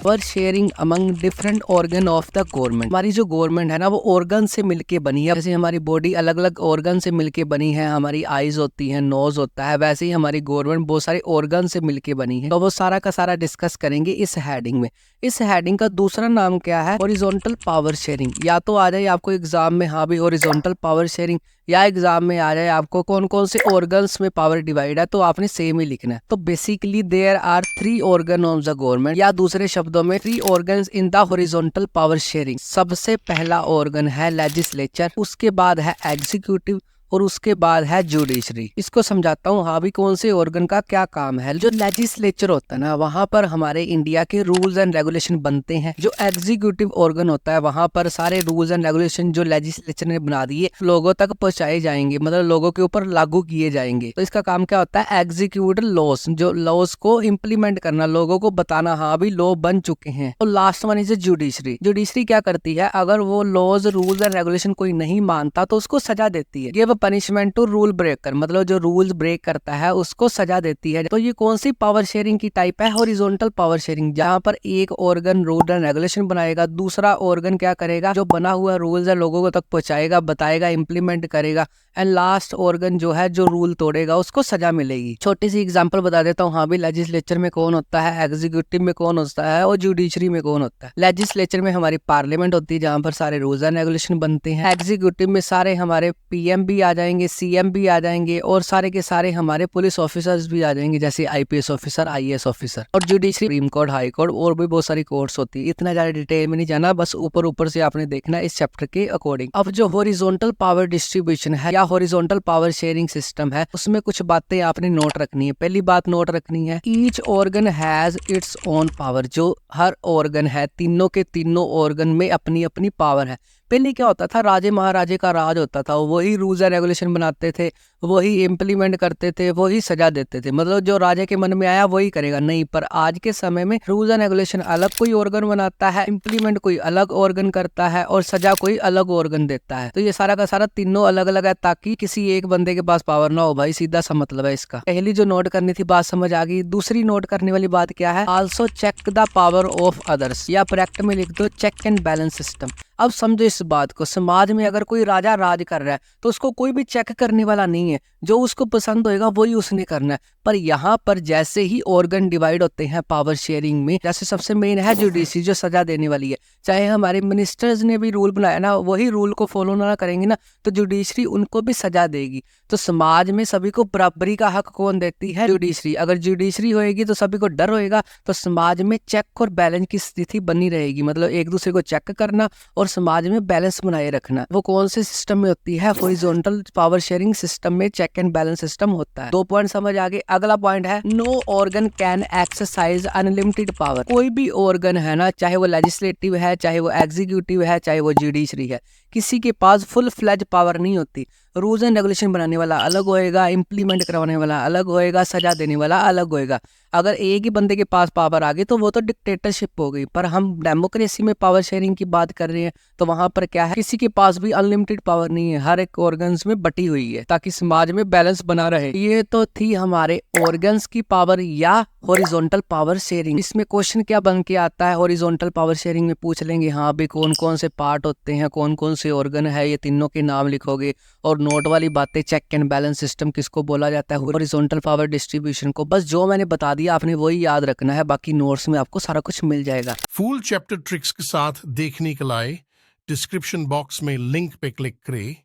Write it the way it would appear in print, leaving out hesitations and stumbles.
Power sharing among different organ of the government. हमारी जो government है ना वो ऑर्गन से मिलके बनी है। जैसे हमारी बॉडी अलग अलग ऑर्गन से मिलके बनी है, हमारी आईज होती है, नोज होता है, वैसे ही हमारी गवर्नमेंट बहुत सारे ऑर्गन से मिलके बनी है। तो वो सारा का सारा डिस्कस करेंगे इस हेडिंग में। इस हेडिंग का दूसरा नाम क्या है? Horizontal power sharing. या तो आ जाए आपको एग्जाम में हाँ भी हॉरिजॉन्टल पावर शेयरिंग, या एग्जाम में आ जाए आपको कौन कौन से ऑर्गन्स में पावर डिवाइड है, तो आपने सेम ही लिखना है। तो basically there are 3 organ of the government, या दूसरे शब्दों में 3 organs in the horizontal power sharing. सबसे पहला ऑर्गन है लेजिस्लेचर, उसके बाद है एग्जीक्यूटिव और उसके बाद है जुडिशरी। इसको समझाता हूँ हाँ भी कौन से ऑर्गन का क्या काम है। जो लेजिस्लेचर होता है ना वहां पर हमारे इंडिया के रूल्स एंड रेगुलेशन बनते हैं। जो एग्जीक्यूटिव ऑर्गन होता है वहां पर सारे रूल्स एंड रेगुलेशन जो लेजिस्लेचर ने बना दिए लोगों तक पहुंचाए जाएंगे, मतलब लोगों के ऊपर लागू किए जाएंगे। तो इसका काम क्या होता है? एग्जीक्यूट लॉस, जो लॉस को इम्प्लीमेंट करना, लोगों को बताना हाँ भी लॉ बन चुके हैं। और last one is judiciary. Judiciary क्या करती है? अगर वो लॉज रूल्स एंड रेगुलेशन कोई नहीं मानता तो उसको सजा देती है। ये पनिशमेंट टू रूल ब्रेकर, मतलब जो रूल्स ब्रेक करता है उसको सजा देती है। तो ये कौन सी पावर शेयरिंग की टाइप है? हॉरिजॉन्टल पावर शेयरिंग, जहां पर एक ऑर्गन रूल एंड रेगुलेशन बनाएगा, दूसरा ऑर्गन क्या करेगा? जो बना हुआ रूल्स है लोगों को तक पहुंचाएगा, बताएगा, इंप्लीमेंट करेगा, एंड लास्ट ऑर्गन जो है जो रूल तोड़ेगा उसको सजा मिलेगी। छोटी सी एग्जांपल बता देता हूँ हाँ भी लेजिस्लेचर में कौन होता है, एग्जीक्यूटिव में कौन होता है और जुडिशरी में कौन होता है। लेजिस्लेचर में हमारी पार्लियामेंट होती है जहां पर सारे रूल्स एंड रेगुलेशन बनते हैं। एग्जीक्यूटिव में सारे हमारे पीएम भी आ जाएंगे, सीएम भी आ जाएंगे, और सारे के सारे हमारे पुलिस ऑफिसर्स भी आ जाएंगे, जैसे आईपीएस ऑफिसर, आईएएस ऑफिसर। और judiciary supreme court, high court और भी बहुत सारी कोर्ट्स होती है। इतना ज्यादा डिटेल में नहीं जाना, बस ऊपर ऊपर से आपने देखना इस चैप्टर के अकॉर्डिंग। अब जो हॉरिजॉन्टल पावर डिस्ट्रीब्यूशन है या हॉरिजॉन्टल पावर शेयरिंग सिस्टम है उसमें कुछ बातें आपने नोट रखनी है। पहली बात नोट रखनी है, each organ has its own power. जो हर ऑर्गन है, तीनों के तीनों ऑर्गन में अपनी अपनी पावर है। पहले क्या होता था? राजे महाराजे का राज होता था, वही रूल्स एंड रेगुलेशन बनाते थे, वही इम्प्लीमेंट करते थे, वही सजा देते थे, मतलब जो राजा के मन में आया वही करेगा। नहीं, पर आज के समय में रूल्स एंड रेगुलेशन अलग कोई ऑर्गन बनाता है, इम्प्लीमेंट कोई अलग ऑर्गन करता है, और सजा कोई अलग ऑर्गन देता है। तो ये सारा का सारा तीनों अलग अलग है, ताकि किसी एक बंदे के पास पावर ना हो भाई, सीधा सा मतलब है इसका। पहली जो नोट करनी थी बात समझ आ गई। दूसरी नोट करने वाली बात क्या है? Also check the power of others, या ब्रैकेट में लिख दो चेक एंड बैलेंस सिस्टम। अब समझो इस बात को, समाज में अगर कोई राजा राज कर रहा है तो उसको कोई भी चेक करने वाला नहीं है, जो उसको पसंद होएगा वही उसने करना है। पर यहाँ पर जैसे ही ऑर्गन डिवाइड होते हैं पावर शेयरिंग में, जैसे सबसे मेन है जुडिशरी जो सजा देने वाली है। चाहे हमारे मिनिस्टर्स ने भी रूल बनाया ना, वही रूल को फॉलो ना करेंगे ना तो जुडिशरी उनको भी सजा देगी। तो समाज में सभी को बराबरी का हक कौन देती है? जुडिशरी। अगर जुडिशरी होएगी तो सभी को डर होएगा, तो समाज में चेक और बैलेंस की स्थिति बनी रहेगी, मतलब एक दूसरे को चेक करना और समाज में बैलेंस बनाए रखना। वो कौन से सिस्टम में होती है? हॉरिजॉन्टल पावर शेयरिंग सिस्टम में चेक एंड बैलेंस सिस्टम होता है। 2 पॉइंट समझ आ गए। अगला पॉइंट है, no organ can exercise unlimited power. कोई भी ऑर्गन है ना, चाहे वो लेजिस्लेटिव है, चाहे वो एग्जीक्यूटिव है, चाहे वो जुडिशरी है, किसी के पास फुल फ्लेज पावर नहीं होती। रूल्स एंड रेगुलेशन बनाने वाला अलग होएगा, इम्प्लीमेंट करवाने वाला अलग होएगा, सजा देने वाला अलग होएगा। अगर एक ही बंदे के पास पावर आ गई तो वो तो डिक्टेटरशिप हो गई। पर हम डेमोक्रेसी में पावर शेयरिंग की बात कर रहे हैं, तो वहां पर क्या है? किसी के पास भी अनलिमिटेड पावर नहीं है, हर एक ऑर्गन्स में बटी हुई है, ताकि समाज में बैलेंस बना रहे। ये तो थी हमारे ऑर्गन्स की पावर या हॉरिजॉन्टल पावर शेयरिंग। इसमें क्वेश्चन क्या बन के आता है? हॉरिजॉन्टल पावर शेयरिंग में पूछ लेंगे हाँ भी कौन कौन से पार्ट होते हैं, कौन कौन से ऑर्गन है, ये तीनों के नाम लिखोगे। और नोट वाली बातें, चेक एंड बैलेंस सिस्टम किसको बोला जाता है? हॉरिजॉन्टल पावर डिस्ट्रीब्यूशन को। बस जो मैंने बता दिया आपने वही याद रखना है, बाकी नोट्स में आपको सारा कुछ मिल जाएगा। फुल चैप्टर ट्रिक्स के साथ देखने के लिए डिस्क्रिप्शन बॉक्स में लिंक पे क्लिक करें